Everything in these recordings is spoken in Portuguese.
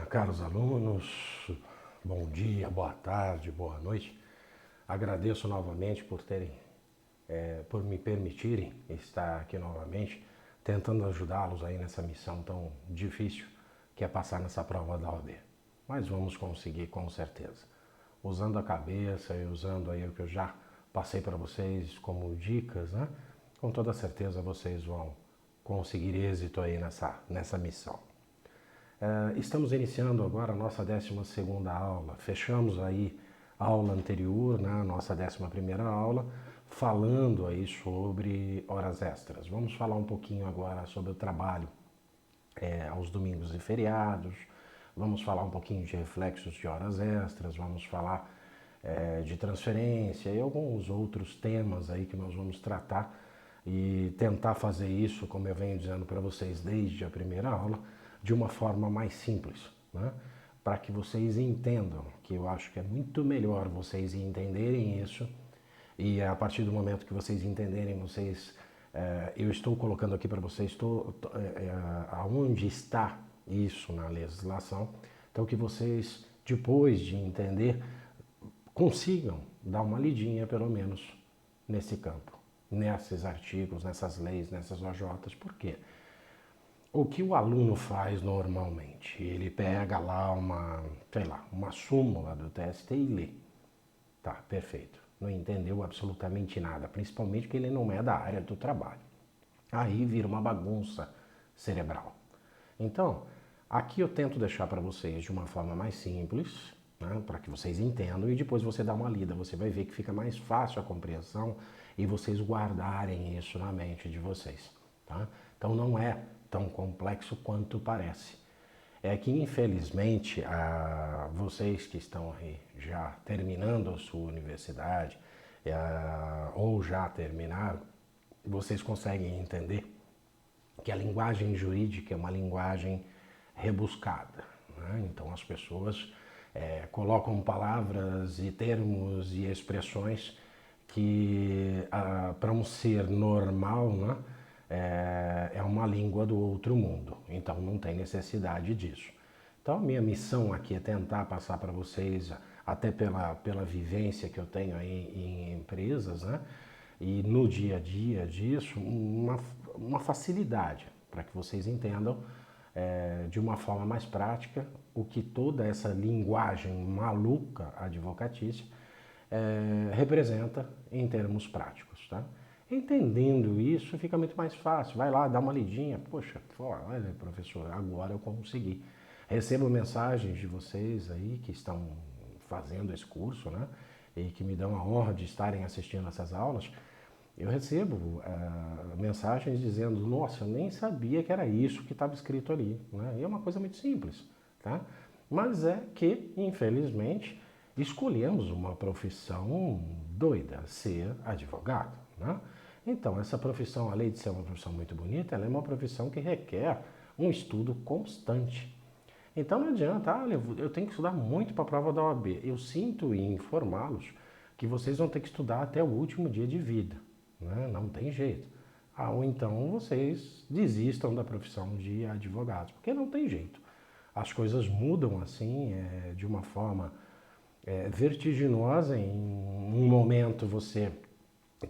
caros alunos, bom dia, boa tarde, boa noite. Agradeço novamente por me permitirem estar aqui novamente, tentando ajudá-los aí nessa missão tão difícil que é passar nessa prova da OAB. Mas vamos conseguir com certeza. Usando a cabeça e usando aí o que eu já passei para vocês como dicas, né? Com toda certeza vocês vão conseguir êxito aí nessa missão. Estamos iniciando agora a nossa 12ª aula. Fechamos aí a aula anterior, né, a nossa 11ª aula, falando aí sobre horas extras. Vamos falar um pouquinho agora sobre o trabalho aos domingos e feriados. Vamos falar um pouquinho de reflexos de horas extras, vamos falar de transferência e alguns outros temas aí que nós vamos tratar e tentar fazer isso, como eu venho dizendo para vocês desde a primeira aula, de uma forma mais simples, né? Para que vocês entendam, que eu acho que é muito melhor vocês entenderem isso e a partir do momento que vocês entenderem, eu estou colocando aqui para vocês aonde está isso na legislação, então que vocês, depois de entender, consigam dar uma lidinha pelo menos nesse campo, nesses artigos, nessas leis, nessas OJs. Por quê? O que o aluno faz normalmente? Ele pega lá uma súmula do TST e lê. Tá, perfeito. Não entendeu absolutamente nada, principalmente porque ele não é da área do trabalho. Aí vira uma bagunça cerebral. Então, aqui eu tento deixar para vocês de uma forma mais simples, né, para que vocês entendam e depois você dá uma lida. Você vai ver que fica mais fácil a compreensão e vocês guardarem isso na mente de vocês. Tá? Então não é tão complexo quanto parece. É que, infelizmente, vocês que estão aí já terminando a sua universidade ou já terminaram, vocês conseguem entender que a linguagem jurídica é uma linguagem rebuscada, né? Então as pessoas colocam palavras e termos e expressões que para um ser normal, né, é uma língua do outro mundo, então não tem necessidade disso. Então a minha missão aqui é tentar passar para vocês, até pela vivência que eu tenho aí em empresas, né, e no dia a dia disso, uma facilidade para que vocês entendam de uma forma mais prática o que toda essa linguagem maluca advocatícia representa em termos práticos, tá? Entendendo isso fica muito mais fácil, vai lá, dá uma lidinha, poxa, olha professor, agora eu consegui. Recebo mensagens de vocês aí que estão fazendo esse curso, né, e que me dão a honra de estarem assistindo essas aulas. Eu recebo mensagens dizendo, nossa, eu nem sabia que era isso que estava escrito ali, né? E é uma coisa muito simples, tá? Mas é que, infelizmente, escolhemos uma profissão doida, ser advogado, né? Então, essa profissão, além de ser uma profissão muito bonita, ela é uma profissão que requer um estudo constante. Então não adianta, eu tenho que estudar muito para a prova da OAB. Eu sinto em informá-los que vocês vão ter que estudar até o último dia de vida, né? Não tem jeito. Ou então vocês desistam da profissão de advogados, porque não tem jeito. As coisas mudam assim, de uma forma vertiginosa. Em um momento você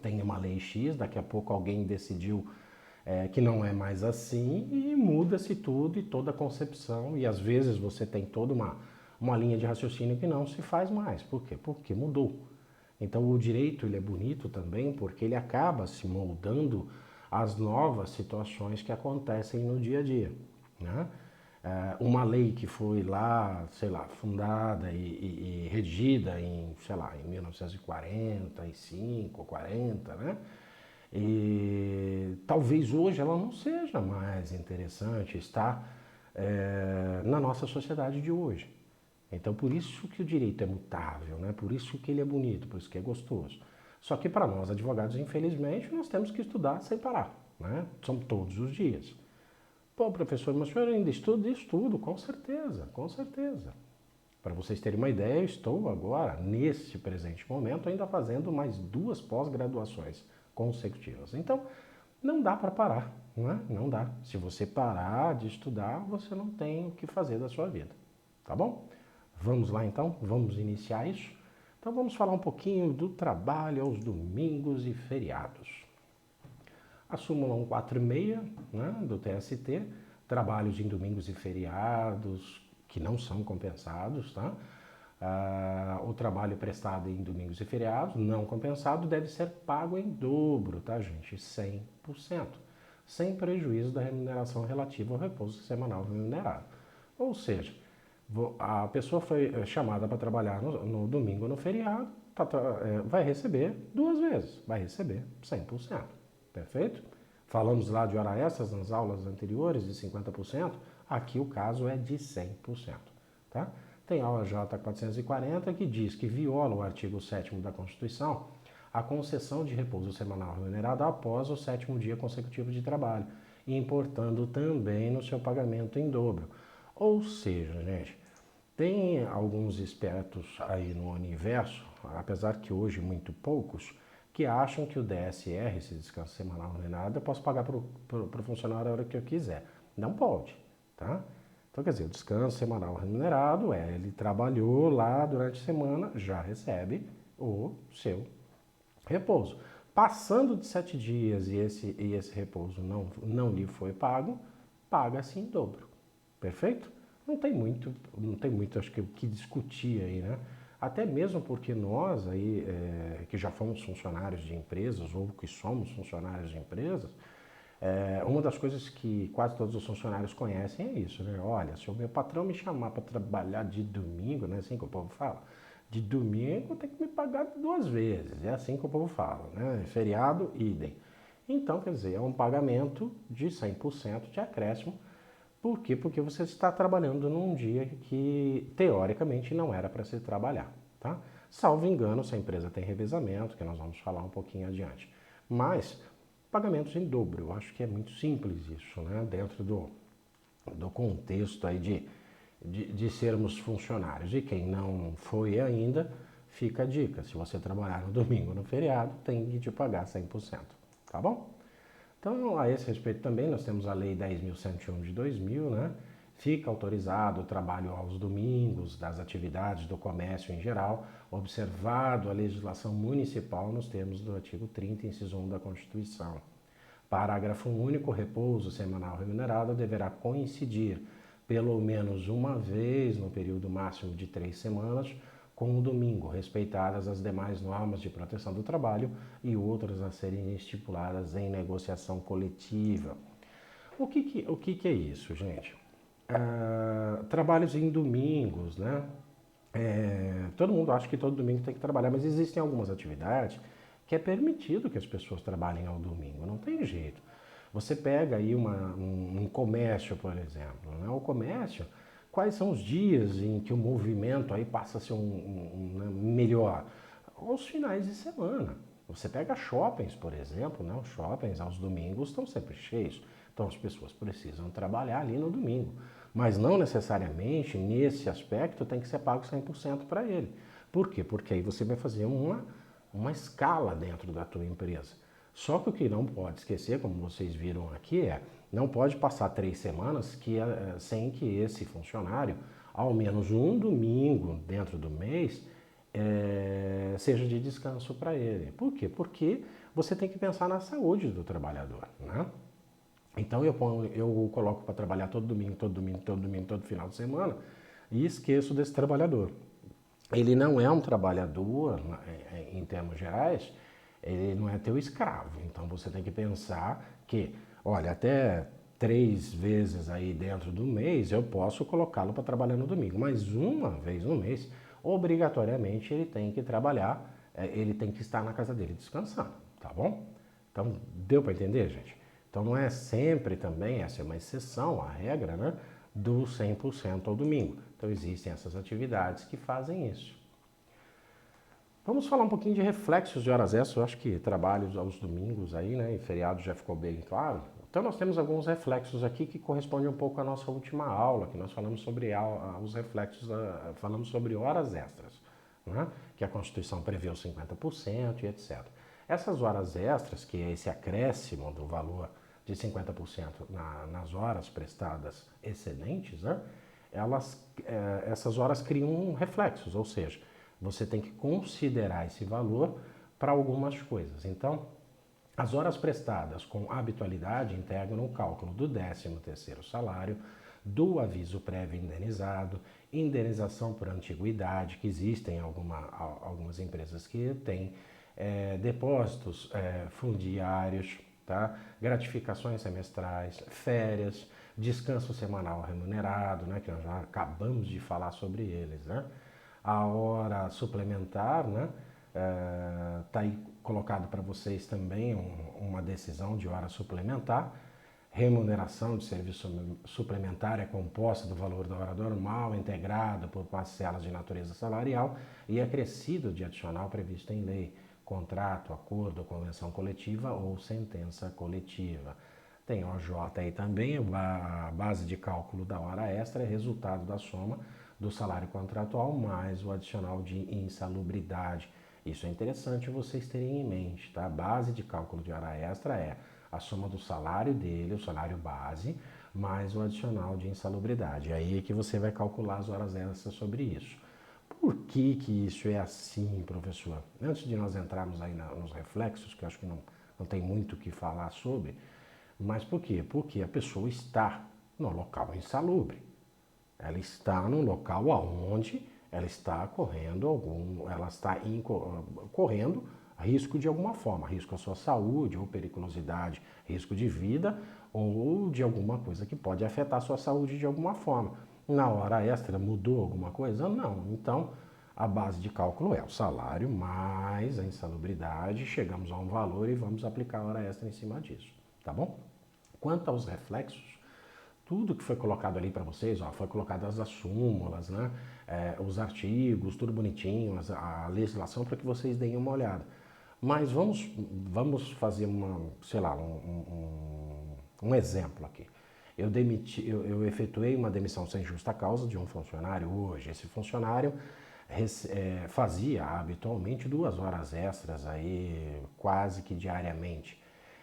tem uma lei X, daqui a pouco alguém decidiu que não é mais assim e muda-se tudo e toda a concepção, e às vezes você tem toda uma linha de raciocínio que não se faz mais. Por quê? Porque mudou. Então o direito ele é bonito também porque ele acaba se moldando às novas situações que acontecem no dia a dia, né? Uma lei que foi lá, sei lá, fundada e redigida em, sei lá, em 1945, 40, né? E talvez hoje ela não seja mais interessante estar na nossa sociedade de hoje. Então por isso que o direito é mutável, né? Por isso que ele é bonito, por isso que é gostoso. Só que para nós advogados, infelizmente, nós temos que estudar sem parar, né? São todos os dias. Pô, professor, mas o senhor ainda estuda? Estudo, com certeza, com certeza. Para vocês terem uma ideia, eu estou agora, nesse presente momento, ainda fazendo mais 2 pós-graduações consecutivas. Então, não dá para parar, não é? Não dá. Se você parar de estudar, você não tem o que fazer da sua vida. tá bom? Vamos lá então, vamos iniciar isso? Então vamos falar um pouquinho do trabalho aos domingos e feriados. A súmula 146, né, do TST, trabalhos em domingos e feriados que não são compensados, tá? O trabalho prestado em domingos e feriados, não compensado, deve ser pago em dobro, tá, gente? 100%, sem prejuízo da remuneração relativa ao repouso semanal remunerado. Ou seja, a pessoa foi chamada para trabalhar no domingo ou no feriado, vai receber 2 vezes, vai receber 100%. Perfeito? Falamos lá de hora extras nas aulas anteriores de 50%, aqui o caso é de 100%. Tá? Tem a OJ 440 que diz que viola o artigo 7º da Constituição a concessão de repouso semanal remunerado após o 7º dia consecutivo de trabalho, importando também no seu pagamento em dobro. Ou seja, gente, tem alguns espertos aí no universo, apesar que hoje muito poucos, que acham que o DSR, esse descanso semanal remunerado, eu posso pagar para o funcionário a hora que eu quiser. Não pode, tá? Então, quer dizer, o descanso semanal remunerado ele trabalhou lá durante a semana, já recebe o seu repouso. Passando de 7 dias e esse repouso não lhe foi pago, paga-se em dobro. Perfeito? Não tem muito acho que o que discutir aí, né? Até mesmo porque nós aí, que já fomos funcionários de empresas ou que somos funcionários de empresas, uma das coisas que quase todos os funcionários conhecem é isso, né? Olha, se o meu patrão me chamar para trabalhar de domingo, né? Assim que o povo fala, de domingo tem que me pagar 2 vezes, é assim que o povo fala, né? Feriado, idem. Então, quer dizer, é um pagamento de 100% de acréscimo. Por quê? Porque você está trabalhando num dia que, teoricamente, não era para se trabalhar, tá? Salvo engano, se a empresa tem revezamento, que nós vamos falar um pouquinho adiante. Mas, pagamentos em dobro, eu acho que é muito simples isso, né? Dentro do contexto aí de sermos funcionários. E quem não foi ainda, fica a dica. Se você trabalhar no domingo ou no feriado, tem que te pagar 100%, tá bom? Então, a esse respeito também, nós temos a Lei 10.101 de 2000, né? Fica autorizado o trabalho aos domingos das atividades do comércio em geral, observado a legislação municipal nos termos do artigo 30, inciso 1 da Constituição. Parágrafo único, repouso semanal remunerado deverá coincidir pelo menos uma vez no período máximo de 3 semanas com o domingo, respeitadas as demais normas de proteção do trabalho e outras a serem estipuladas em negociação coletiva. O que é isso, gente? Trabalhos em domingos, né? Todo mundo acha que todo domingo tem que trabalhar, mas existem algumas atividades que é permitido que as pessoas trabalhem ao domingo, não tem jeito. Você pega aí um comércio, por exemplo, né? O comércio, quais são os dias em que o movimento aí passa a ser melhor? Os finais de semana. Você pega shoppings, por exemplo, né? Os shoppings aos domingos estão sempre cheios, então as pessoas precisam trabalhar ali no domingo. Mas não necessariamente nesse aspecto tem que ser pago 100% para ele. Por quê? Porque aí você vai fazer uma escala dentro da tua empresa. Só que o que não pode esquecer, como vocês viram aqui, não pode passar 3 semanas sem que esse funcionário, ao menos um domingo dentro do mês, seja de descanso para ele. Por quê? Porque você tem que pensar na saúde do trabalhador, né? Então eu coloco para trabalhar todo domingo, todo final de semana e esqueço desse trabalhador. Ele não é um trabalhador, em termos gerais, ele não é teu escravo. Então você tem que pensar que, olha, até 3 vezes aí dentro do mês eu posso colocá-lo para trabalhar no domingo, mas uma vez no mês, obrigatoriamente ele tem que trabalhar, ele tem que estar na casa dele descansando, tá bom? Então deu para entender, gente? Então não é sempre também, essa é uma exceção à regra, né, do 100% ao domingo. Então existem essas atividades que fazem isso. Vamos falar um pouquinho de reflexos de horas extras. Eu acho que trabalhos aos domingos aí, né, e feriados já ficou bem claro. Então nós temos alguns reflexos aqui que correspondem um pouco à nossa última aula, que nós falamos sobre os reflexos, falamos sobre horas extras, né, que a Constituição prevê os 50% e etc. Essas horas extras, que é esse acréscimo do valor de 50% nas horas prestadas excedentes, né, essas horas criam reflexos, ou seja, você tem que considerar esse valor para algumas coisas. Então, as horas prestadas com habitualidade integram o cálculo do 13º salário, do aviso prévio indenizado, indenização por antiguidade, que existem algumas empresas que têm depósitos fundiários, tá? Gratificações semestrais, férias, descanso semanal remunerado, né? Que nós já acabamos de falar sobre eles, né? A hora suplementar, né? Está aí colocado para vocês também uma decisão de hora suplementar. Remuneração de serviço suplementar é composta do valor da hora normal, integrado por parcelas de natureza salarial e acrescido de adicional previsto em lei, contrato, acordo, convenção coletiva ou sentença coletiva. Tem OJ aí também, a base de cálculo da hora extra é resultado da soma do salário contratual mais o adicional de insalubridade. Isso é interessante vocês terem em mente, tá? A base de cálculo de hora extra é a soma do salário dele, o salário base, mais o adicional de insalubridade. Aí é que você vai calcular as horas extras sobre isso. Por que que isso é assim, professor? Antes de nós entrarmos aí nos reflexos, que eu acho que não tem muito o que falar sobre, mas por quê? Porque a pessoa está no local insalubre. Ela está no local onde ela está correndo risco de alguma forma, risco à sua saúde ou periculosidade, risco de vida ou de alguma coisa que pode afetar a sua saúde de alguma forma. Na hora extra mudou alguma coisa? Não. Então, a base de cálculo é o salário mais a insalubridade, chegamos a um valor e vamos aplicar a hora extra em cima disso, tá bom? Quanto aos reflexos, tudo que foi colocado ali para vocês, ó, foi colocado as súmulas, né? Os artigos, tudo bonitinho, a legislação para que vocês deem uma olhada. Mas vamos fazer um exemplo aqui. Eu efetuei uma demissão sem justa causa de um funcionário hoje. Esse funcionário fazia habitualmente 2 horas extras aí quase que diariamente.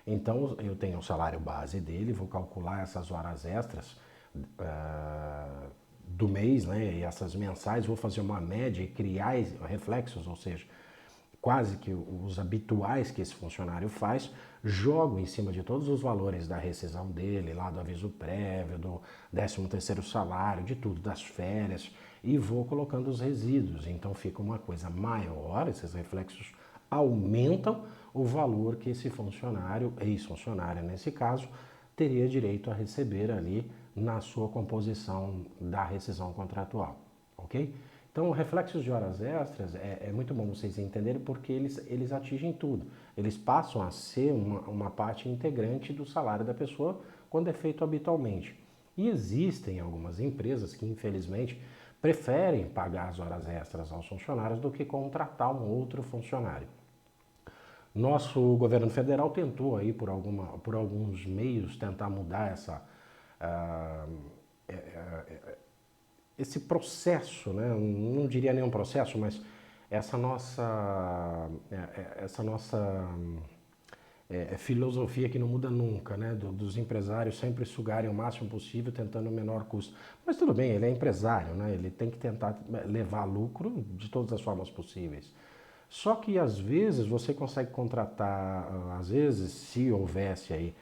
Então eu tenho o salário base dele, vou calcular essas horas extras do mês, né? E essas mensais, vou fazer uma média e criar reflexos, ou seja, quase que os habituais que esse funcionário faz, jogo em cima de todos os valores da rescisão dele, lá do aviso prévio, do 13º salário, de tudo, das férias, e vou colocando os resíduos. Então fica uma coisa maior, esses reflexos aumentam o valor que esse funcionário, ex-funcionário nesse caso, teria direito a receber ali na sua composição da rescisão contratual, ok? Então, reflexos de horas extras é muito bom vocês entenderem porque eles atingem tudo. Eles passam a ser uma parte integrante do salário da pessoa quando é feito habitualmente. E existem algumas empresas que, infelizmente, preferem pagar as horas extras aos funcionários do que contratar um outro funcionário. Nosso governo federal tentou aí por alguns meios tentar mudar esse processo, né? Não diria nenhum processo, mas essa nossa filosofia que não muda nunca, né? Dos empresários sempre sugarem o máximo possível, tentando o menor custo. Mas tudo bem, ele é empresário, né? Ele tem que tentar levar lucro de todas as formas possíveis. Só que às vezes você consegue contratar, às vezes, se houvesse aí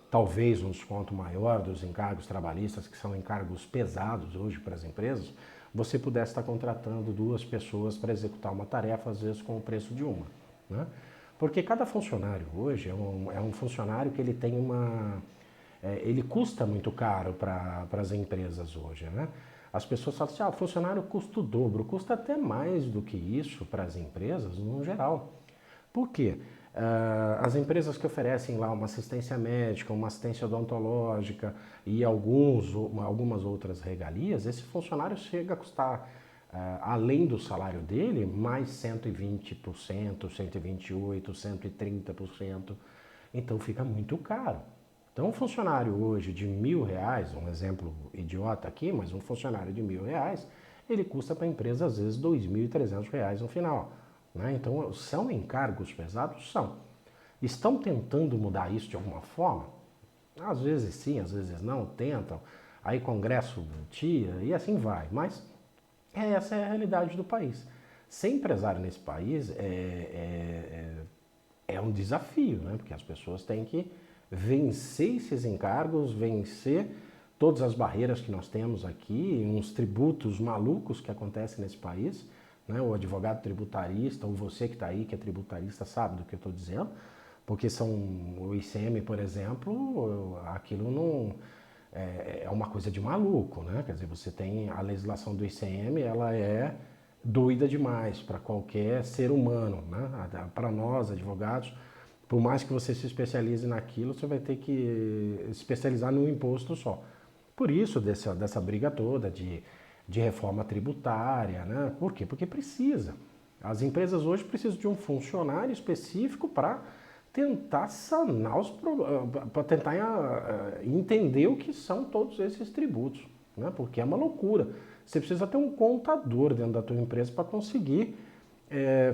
talvez um desconto maior dos encargos trabalhistas, que são encargos pesados hoje para as empresas, você pudesse estar contratando 2 pessoas para executar uma tarefa, às vezes com o preço de uma, né? Porque cada funcionário hoje é um funcionário que ele tem ele custa muito caro para as empresas hoje, né? As pessoas falam assim, o funcionário custa o dobro, custa até mais do que isso para as empresas no geral. Por quê? As empresas que oferecem lá uma assistência médica, uma assistência odontológica e algumas outras regalias, esse funcionário chega a custar, além do salário dele, mais 120%, 128%, 130%. Então fica muito caro. Então um funcionário hoje de R$1.000, um exemplo idiota aqui, mas um funcionário de R$1.000, ele custa para a empresa às vezes R$2.300 no final. Né? Então, são encargos pesados? São. Estão tentando mudar isso de alguma forma? Às vezes sim, às vezes não, tentam. aí Congresso tira e assim vai. Mas essa é a realidade do país. Ser empresário nesse país é um desafio, né? Porque as pessoas têm que vencer esses encargos, vencer todas as barreiras que nós temos aqui, uns tributos malucos que acontecem nesse país, né? O advogado tributarista, ou você que está aí, que é tributarista, sabe do que eu estou dizendo, porque o ICM, por exemplo, aquilo não é uma coisa de maluco, né? Quer dizer, você tem a legislação do ICM, ela é doida demais para qualquer ser humano, né? Para nós, advogados, por mais que você se especialize naquilo, você vai ter que se especializar num imposto só. Por isso, dessa briga toda de reforma tributária, né? Por quê? Porque precisa. As empresas hoje precisam de um funcionário específico para tentar sanar para tentar entender o que são todos esses tributos, né? Porque é uma loucura. Você precisa ter um contador dentro da tua empresa para conseguir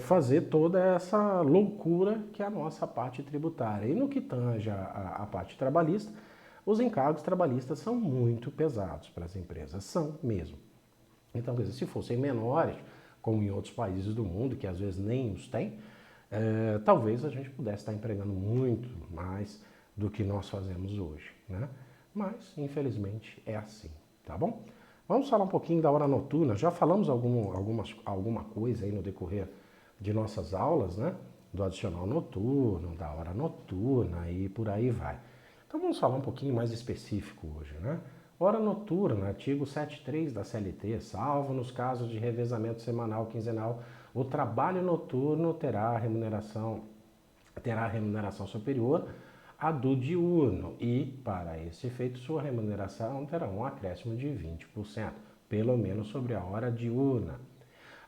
fazer toda essa loucura que é a nossa parte tributária. E no que tange a parte trabalhista, os encargos trabalhistas são muito pesados para as empresas, são mesmo. Então, quer dizer, se fossem menores, como em outros países do mundo, que às vezes nem os têm, talvez a gente pudesse estar empregando muito mais do que nós fazemos hoje, né? Mas, infelizmente, é assim, tá bom? Vamos falar um pouquinho da hora noturna. Já falamos alguma coisa aí no decorrer de nossas aulas, né? Do adicional noturno, da hora noturna e por aí vai. Então vamos falar um pouquinho mais específico hoje, né? Hora noturna, artigo 73 da CLT, salvo nos casos de revezamento semanal, quinzenal, o trabalho noturno terá remuneração superior à do diurno e, para esse efeito, sua remuneração terá um acréscimo de 20%, pelo menos sobre a hora diurna.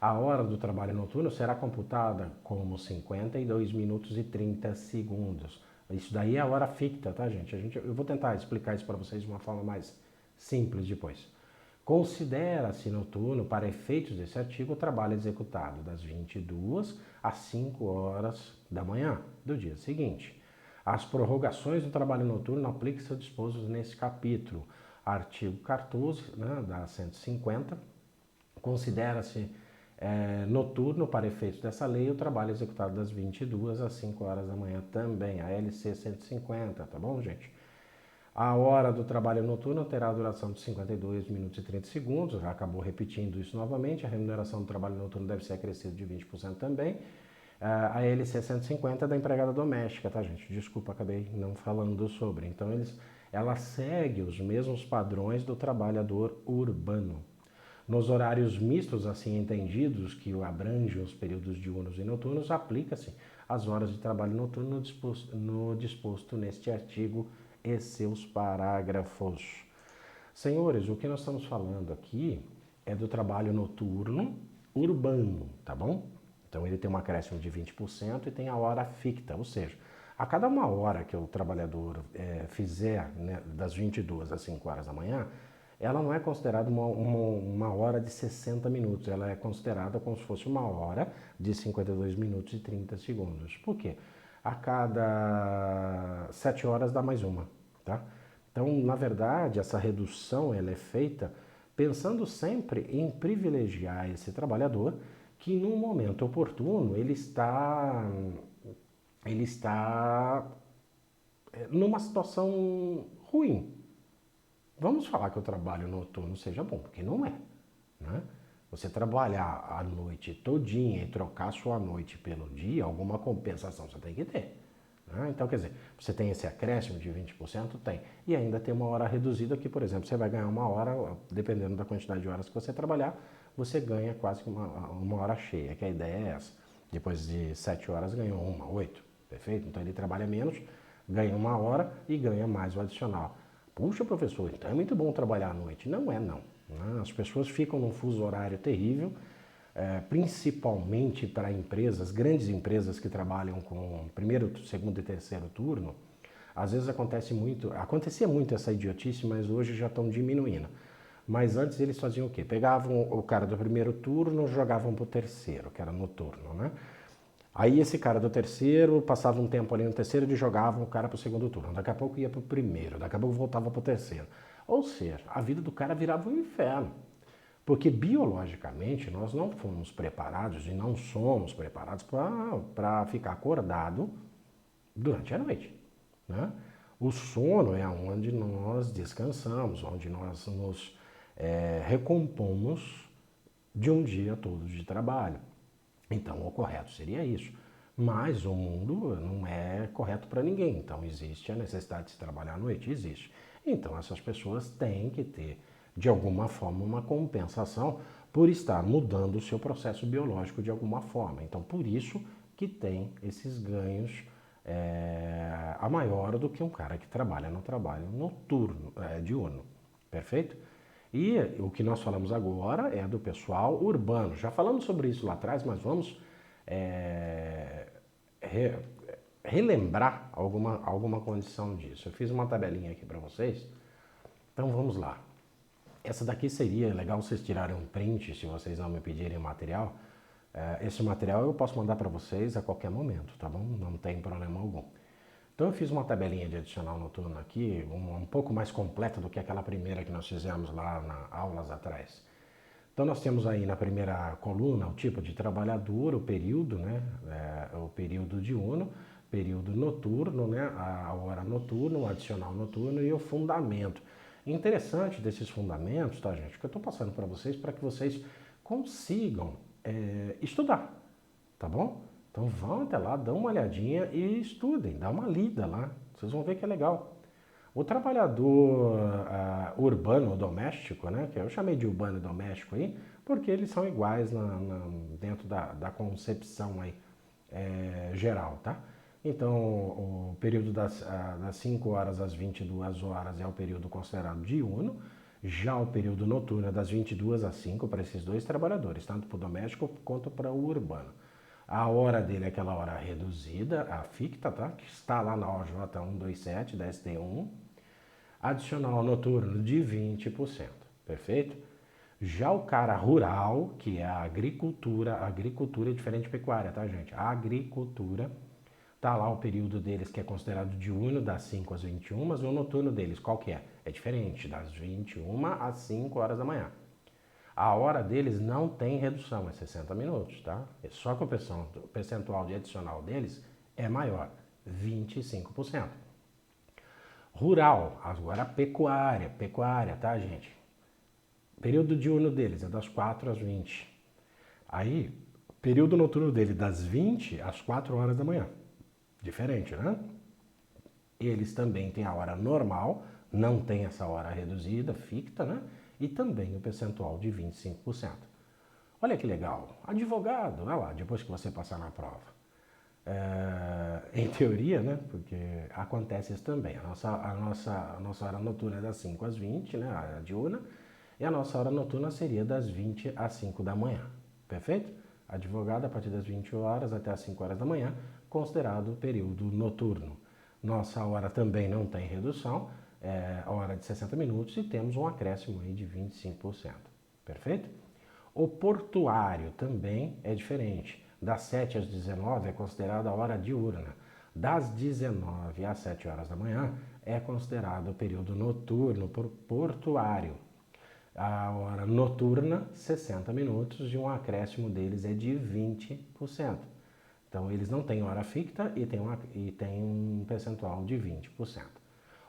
A hora do trabalho noturno será computada como 52 minutos e 30 segundos. Isso daí é a hora ficta, tá, gente? Eu vou tentar explicar isso para vocês de uma forma mais simples depois. Considera-se noturno, para efeitos desse artigo, o trabalho executado das 22 às 5 horas da manhã do dia seguinte. As prorrogações do trabalho noturno aplicam-se aos dispostos nesse capítulo. Artigo 14, né, da 150, considera-se noturno, para efeitos dessa lei, o trabalho executado das 22 às 5 horas da manhã também, a LC 150, tá bom, gente? A hora do trabalho noturno terá a duração de 52 minutos e 30 segundos, já acabou repetindo isso novamente, a remuneração do trabalho noturno deve ser acrescida de 20% também. A LC 150 é da empregada doméstica, tá, gente? Desculpa, acabei não falando sobre. Então, ela segue os mesmos padrões do trabalhador urbano. Nos horários mistos, assim entendidos, que abrangem os períodos diurnos e noturnos, aplica-se as horas de trabalho noturno no disposto neste artigo e seus parágrafos. Senhores, o que nós estamos falando aqui é do trabalho noturno urbano, tá bom? Então ele tem um acréscimo de 20% e tem a hora ficta, ou seja, a cada uma hora que o trabalhador fizer, né, das 22 às 5 horas da manhã, ela não é considerada uma hora de 60 minutos, ela é considerada como se fosse uma hora de 52 minutos e 30 segundos. Por quê? A cada 7 horas dá mais uma, tá? Então, na verdade, essa redução ela é feita pensando sempre em privilegiar esse trabalhador que, num momento oportuno, ele está numa situação ruim. Vamos falar que o trabalho noturno seja bom, porque não é, né? Você trabalhar a noite todinha e trocar sua noite pelo dia, alguma compensação você tem que ter, né? Então, quer dizer, você tem esse acréscimo de 20%? Tem. E ainda tem uma hora reduzida que, por exemplo, você vai ganhar uma hora, dependendo da quantidade de horas que você trabalhar, você ganha quase uma hora cheia, que a ideia é essa. Depois de 7 horas ganhou 8, perfeito? Então ele trabalha menos, ganha uma hora e ganha mais o adicional. Puxa, professor, então é muito bom trabalhar à noite. Não é, não. As pessoas ficam num fuso horário terrível, principalmente para empresas, grandes empresas que trabalham com primeiro, segundo e terceiro turno. Às vezes acontecia muito essa idiotice, mas hoje já estão diminuindo. Mas antes eles faziam o quê? Pegavam o cara do primeiro turno, jogavam para o terceiro, que era noturno, né? Aí esse cara do terceiro, passava um tempo ali no terceiro, eles jogavam o cara para o segundo turno. Daqui a pouco ia para o primeiro, daqui a pouco voltava para o terceiro. Ou seja, a vida do cara virava um inferno. Porque biologicamente nós não fomos preparados e não somos preparados para ficar acordado durante a noite, né? O sono é onde nós descansamos, onde nós nos recompomos de um dia todo de trabalho. Então, o correto seria isso. Mas o mundo não é correto para ninguém. Então, existe a necessidade de se trabalhar à noite? Existe. Então, essas pessoas têm que ter, de alguma forma, uma compensação por estar mudando o seu processo biológico de alguma forma. Então, por isso que tem esses ganhos a maior do que um cara que trabalha no trabalho noturno, diurno. Perfeito? E o que nós falamos agora é do pessoal urbano. Já falamos sobre isso lá atrás, mas vamos relembrar alguma condição disso. Eu fiz uma tabelinha aqui para vocês. Então vamos lá. Essa daqui seria legal vocês tirarem um print, se vocês não me pedirem material. Esse material eu posso mandar para vocês a qualquer momento, tá bom? Não tem problema algum. Então eu fiz uma tabelinha de adicional noturno aqui, um pouco mais completa do que aquela primeira que nós fizemos lá na aulas atrás. Então nós temos aí na primeira coluna o tipo de trabalhador, o período, né? O período diurno, período noturno, né? A hora noturna, o adicional noturno e o fundamento. Interessante desses fundamentos, tá, gente? Que eu estou passando para vocês para que vocês consigam estudar, tá bom? Então vão até lá, dão uma olhadinha e estudem, dá uma lida lá, vocês vão ver que é legal. O trabalhador urbano doméstico, né, que eu chamei de urbano e doméstico aí, porque eles são iguais dentro da concepção aí, geral, tá? Então o período das 5 horas às 22 horas é o período considerado diurno, já o período noturno é das 22 às 5 para esses dois trabalhadores, tanto para o doméstico quanto para o urbano. A hora dele é aquela hora reduzida, a ficta, tá? Que está lá na OJ 127 da ST1. Adicional noturno de 20%, perfeito? Já o cara rural, que é a agricultura é diferente de pecuária, tá, gente? A agricultura, tá lá o período deles que é considerado diurno, das 5 às 21, mas o noturno deles, qual que é? É diferente, das 21 às 5 horas da manhã. A hora deles não tem redução, é 60 minutos, tá? Só que o percentual de adicional deles é maior, 25%. Rural, agora pecuária, tá, gente? Período diurno deles é das 4 às 20. Aí, período noturno dele das 20 às 4 horas da manhã. Diferente, né? Eles também têm a hora normal, não tem essa hora reduzida, ficta, né? E também o percentual de 25%. Olha que legal. Advogado, olha lá, depois que você passar na prova. Em teoria, né? Porque acontece isso também. A nossa hora noturna é das 5 às 20, né? A diurna. E a nossa hora noturna seria das 20 às 5 da manhã. Perfeito? Advogado a partir das 20 horas até as 5 horas da manhã, considerado período noturno. Nossa hora também não tem redução, a hora de 60 minutos e temos um acréscimo aí de 25%. Perfeito? O portuário também é diferente. Das 7 às 19 é considerada a hora diurna. Das 19 às 7 horas da manhã é considerado o período noturno por portuário. A hora noturna, 60 minutos, e um acréscimo deles é de 20%. Então, eles não têm hora fixa e tem um percentual de 20%.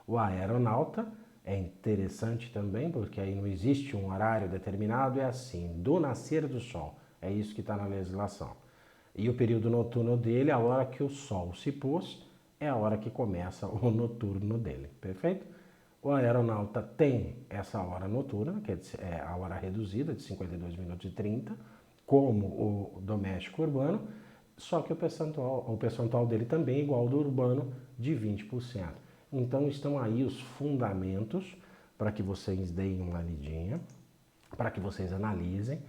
O aeronauta é interessante também, porque aí não existe um horário determinado, é assim, do nascer do sol. É isso que está na legislação. E o período noturno dele, a hora que o sol se pôs, é a hora que começa o noturno dele. Perfeito? O aeronauta tem essa hora noturna, que é a hora reduzida, de 52 minutos e 30, como o doméstico urbano, só que o percentual dele também é igual ao do urbano, de 20%. Então estão aí os fundamentos para que vocês deem uma lidinha, para que vocês analisem.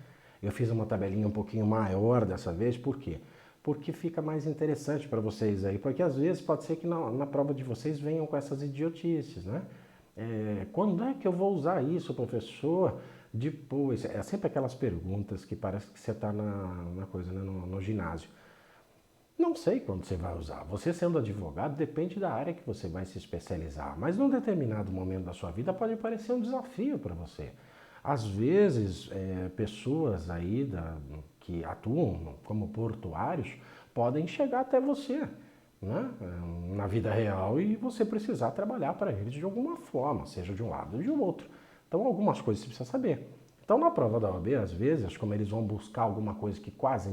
Eu fiz uma tabelinha um pouquinho maior dessa vez, por quê? Porque fica mais interessante para vocês aí, porque às vezes pode ser que na prova de vocês venham com essas idiotices, né? Quando é que eu vou usar isso, professor? Depois, é sempre aquelas perguntas que parece que você está na coisa, né? no ginásio. Não sei quando você vai usar. Você sendo advogado depende da área que você vai se especializar, mas num determinado momento da sua vida pode parecer um desafio para você. Às vezes, pessoas aí que atuam como portuários podem chegar até você, né, na vida real e você precisar trabalhar para eles de alguma forma, seja de um lado ou de outro. Então, algumas coisas você precisa saber. Então, na prova da OAB, às vezes, como eles vão buscar alguma coisa que quase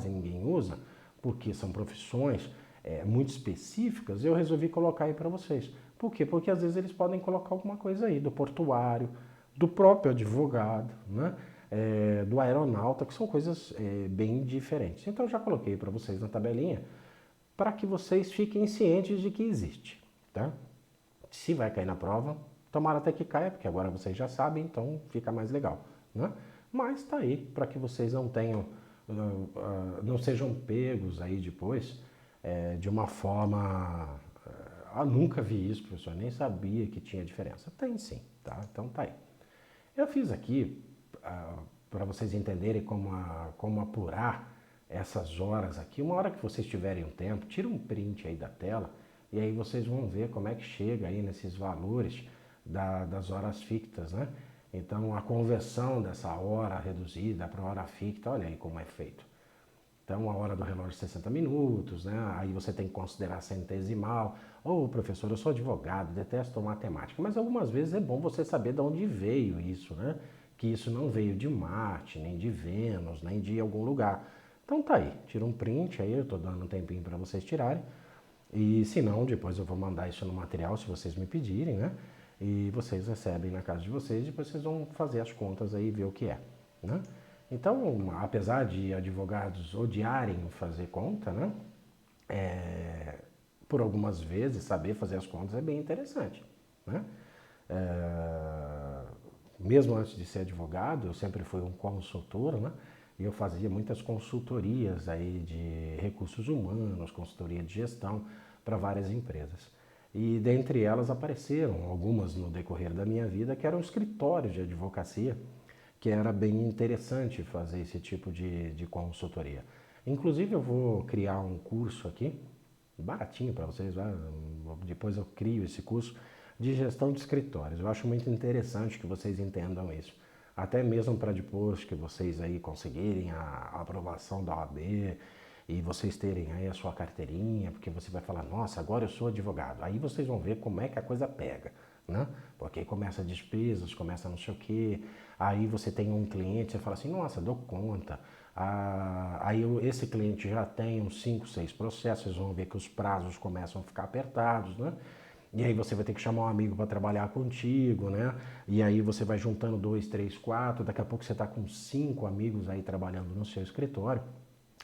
ninguém usa, porque são profissões muito específicas, eu resolvi colocar aí para vocês. Por quê? Porque às vezes eles podem colocar alguma coisa aí do portuário, do próprio advogado, né? Do aeronauta, que são coisas bem diferentes. Então eu já coloquei para vocês na tabelinha para que vocês fiquem cientes de que existe, tá? Se vai cair na prova, tomara até que caia, porque agora vocês já sabem, então fica mais legal, né? Mas tá aí para que vocês não tenham, não sejam pegos aí depois de uma forma, nunca vi isso, professor, nem sabia que tinha diferença. Tem sim, tá? Então tá aí. Eu fiz aqui para vocês entenderem como apurar essas horas aqui. Uma hora que vocês tiverem um tempo, tira um print aí da tela e aí vocês vão ver como é que chega aí nesses valores das horas fictas, né? Então a conversão dessa hora reduzida para hora ficta, olha aí como é feito. Então, a hora do relógio 60 minutos, né? Aí você tem que considerar centesimal. Ô, professor, eu sou advogado, detesto matemática, mas algumas vezes é bom você saber de onde veio isso, né? Que isso não veio de Marte, nem de Vênus, nem de algum lugar. Então tá aí, tira um print aí, eu tô dando um tempinho para vocês tirarem. E se não, depois eu vou mandar isso no material, se vocês me pedirem, né? E vocês recebem na casa de vocês, depois vocês vão fazer as contas aí e ver o que é, né? Então, apesar de advogados odiarem fazer conta, né? Por algumas vezes saber fazer as contas é bem interessante, né? Mesmo antes de ser advogado, eu sempre fui um consultor, né? E eu fazia muitas consultorias aí de recursos humanos, consultoria de gestão para várias empresas. E dentre elas apareceram algumas no decorrer da minha vida que eram escritórios de advocacia, que era bem interessante fazer esse tipo de consultoria. Inclusive eu vou criar um curso aqui, baratinho para vocês, depois eu crio esse curso de gestão de escritórios. Eu acho muito interessante que vocês entendam isso. Até mesmo para depois que vocês aí conseguirem a aprovação da OAB e vocês terem aí a sua carteirinha, porque você vai falar, nossa, agora eu sou advogado. Aí vocês vão ver como é que a coisa pega, né? Porque aí começa despesas, começa não sei o quê, aí você tem um cliente, você fala assim, nossa, dou conta. Aí esse cliente já tem uns 5, 6 processos, vocês vão ver que os prazos começam a ficar apertados, né? E aí você vai ter que chamar um amigo para trabalhar contigo, né? E aí você vai juntando 2, 3, 4, daqui a pouco você está com 5 amigos aí trabalhando no seu escritório.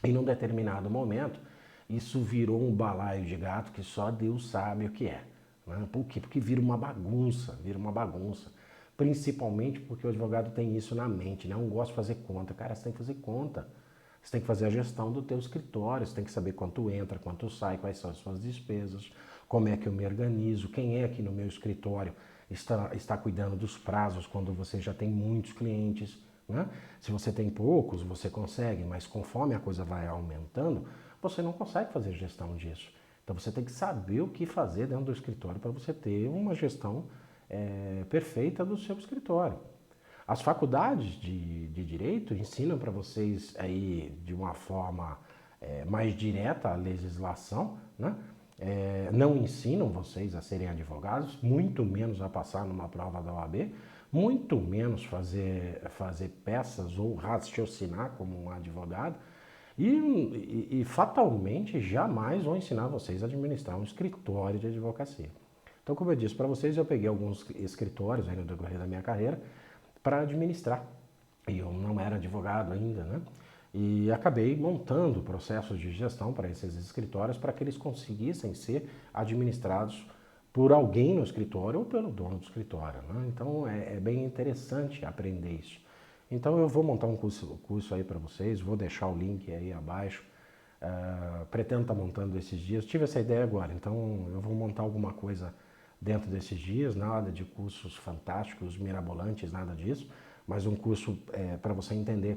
E num determinado momento, isso virou um balaio de gato que só Deus sabe o que é. Né? Por quê? Porque vira uma bagunça, vira uma bagunça. Principalmente porque o advogado tem isso na mente, né? Não gosta de fazer conta. Cara, você tem que fazer conta. Você tem que fazer a gestão do teu escritório, você tem que saber quanto entra, quanto sai, quais são as suas despesas, como é que eu me organizo, quem é aqui no meu escritório está cuidando dos prazos quando você já tem muitos clientes, né? Se você tem poucos, você consegue, mas conforme a coisa vai aumentando, você não consegue fazer gestão disso. Então você tem que saber o que fazer dentro do escritório para você ter uma gestão perfeita do seu escritório. As faculdades de direito ensinam para vocês aí de uma forma mais direta a legislação, né? Não ensinam vocês a serem advogados, muito menos a passar numa prova da OAB, muito menos fazer peças ou raciocinar como um advogado e fatalmente jamais vão ensinar vocês a administrar um escritório de advocacia. Então, como eu disse para vocês, eu peguei alguns escritórios aí no decorrer da minha carreira para administrar. E eu não era advogado ainda, né? E acabei montando processos de gestão para esses escritórios para que eles conseguissem ser administrados por alguém no escritório ou pelo dono do escritório, né? Então é bem interessante aprender isso. Então eu vou montar um curso aí para vocês, vou deixar o link aí abaixo. Pretendo estar montando esses dias, tive essa ideia agora, então eu vou montar alguma coisa dentro desses dias, nada de cursos fantásticos, mirabolantes, nada disso, mas um curso para você entender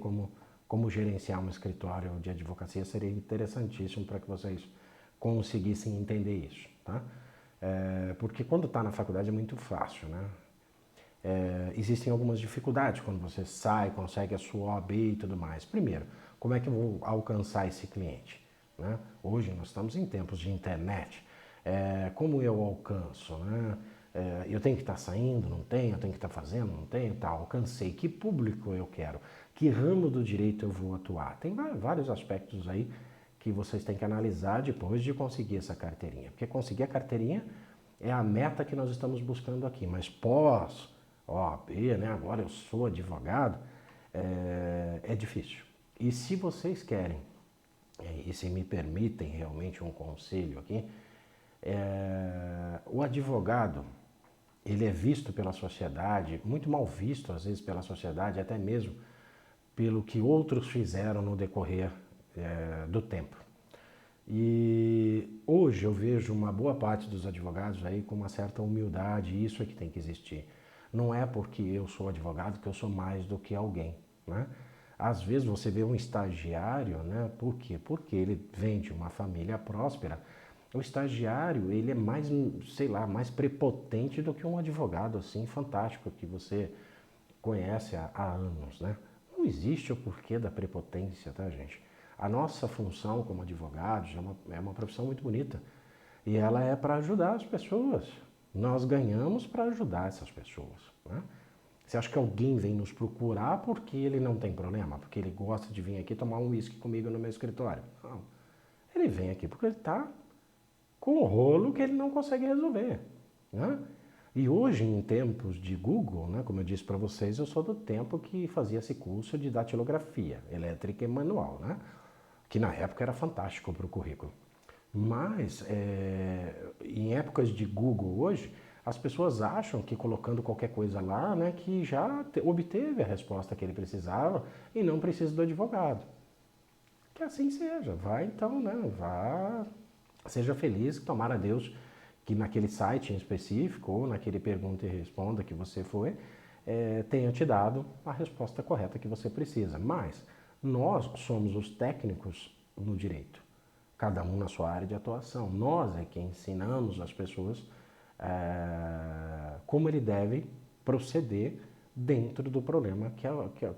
como gerenciar um escritório de advocacia, seria interessantíssimo para que vocês conseguissem entender isso, tá? Porque quando está na faculdade é muito fácil, né? Existem algumas dificuldades quando você sai, consegue a sua OAB e tudo mais. Primeiro, como é que eu vou alcançar esse cliente, né? Hoje nós estamos em tempos de internet. Como eu alcanço, né? Eu tenho que estar saindo, não tenho? Eu tenho que estar fazendo, não tenho? Tá, alcancei. Que público eu quero? Que ramo do direito eu vou atuar? Tem vários aspectos aí que vocês têm que analisar depois de conseguir essa carteirinha. Porque conseguir a carteirinha é a meta que nós estamos buscando aqui, mas pós OAB, né? Agora eu sou advogado, é difícil. E se vocês querem, e se me permitem realmente um conselho aqui, o advogado, ele é visto pela sociedade, muito mal visto às vezes pela sociedade, até mesmo pelo que outros fizeram no decorrer do tempo. E hoje eu vejo uma boa parte dos advogados aí com uma certa humildade, e isso é que tem que existir. Não é porque eu sou advogado que eu sou mais do que alguém, né? Às vezes você vê um estagiário, né? Por quê? Porque ele vem de uma família próspera. O estagiário, ele é mais, sei lá, mais prepotente do que um advogado assim fantástico que você conhece há anos, né? Não existe o porquê da prepotência, tá, gente? A nossa função como advogados é uma profissão muito bonita e ela é para ajudar as pessoas. Nós ganhamos para ajudar essas pessoas, né? Você acha que alguém vem nos procurar porque ele não tem problema? Porque ele gosta de vir aqui tomar um uísque comigo no meu escritório? Não. Ele vem aqui porque ele está com um rolo que ele não consegue resolver, né? E hoje, em tempos de Google, né, como eu disse para vocês, eu sou do tempo que fazia esse curso de datilografia elétrica e manual, né? Que na época era fantástico para o currículo. Mas, em épocas de Google hoje, as pessoas acham que colocando qualquer coisa lá, né, que já obteve a resposta que ele precisava e não precisa do advogado. Que assim seja, vai então, né, vá, seja feliz, tomara a Deus que naquele site em específico ou naquele pergunta e responda que você foi, tenha te dado a resposta correta que você precisa. Mas nós somos os técnicos no direito, cada um na sua área de atuação. Nós é que ensinamos as pessoas como ele deve proceder dentro do problema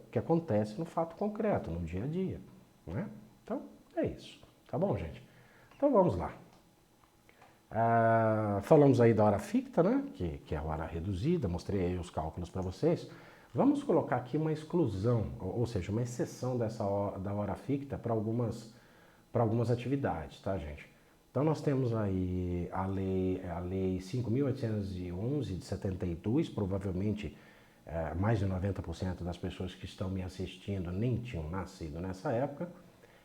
que acontece no fato concreto, no dia a dia, né? Então, é isso. Tá bom, gente? Então, vamos lá. Falamos aí da hora ficta, né? Que é a hora reduzida, mostrei aí os cálculos para vocês. Vamos colocar aqui uma exclusão, ou seja, uma exceção da hora ficta para algumas atividades, tá, gente? Então nós temos aí a lei 5.811 de 72, provavelmente mais de 90% das pessoas que estão me assistindo nem tinham nascido nessa época.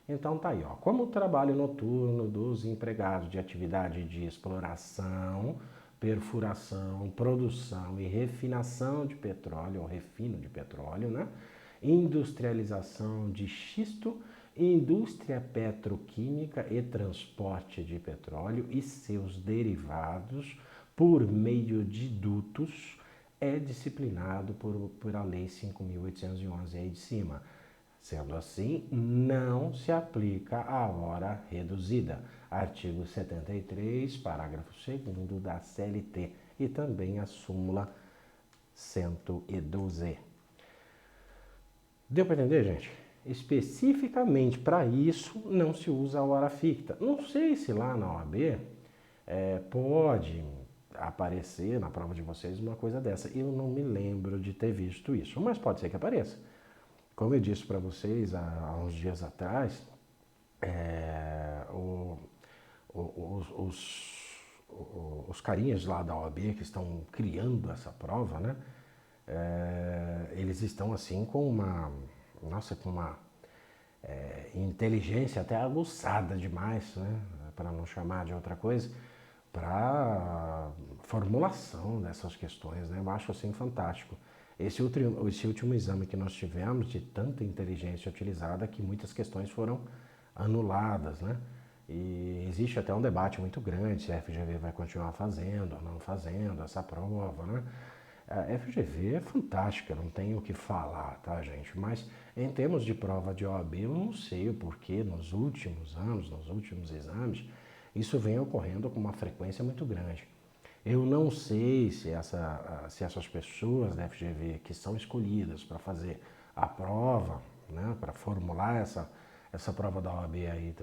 Então tá aí, ó. Como o trabalho noturno dos empregados de atividade de exploração, perfuração, produção e refinação de petróleo, ou refino de petróleo, né? Industrialização de xisto, indústria petroquímica e transporte de petróleo e seus derivados por meio de dutos é disciplinado por a Lei 5.811 aí de cima. Sendo assim, não se aplica a hora reduzida. Artigo 73, parágrafo 2º da CLT e também a súmula 112. Deu para entender, gente? Especificamente para isso não se usa a hora ficta. Não sei se lá na OAB pode aparecer na prova de vocês uma coisa dessa. Eu não me lembro de ter visto isso, mas pode ser que apareça. Como eu disse para vocês há uns dias atrás, os carinhas lá da OAB que estão criando essa prova, né? Eles estão assim com uma inteligência até aguçada demais, né? Para não chamar de outra coisa, para formulação dessas questões, né? Eu acho assim fantástico. Esse último exame que nós tivemos, de tanta inteligência utilizada, que muitas questões foram anuladas, né? E existe até um debate muito grande se a FGV vai continuar fazendo ou não fazendo essa prova, né? A FGV é fantástica, não tenho o que falar, tá, gente? Mas em termos de prova de OAB, eu não sei o porquê nos últimos anos, nos últimos exames, isso vem ocorrendo com uma frequência muito grande. Eu não sei se essas pessoas da FGV que são escolhidas para fazer a prova, né, para formular essa prova da OAB aí,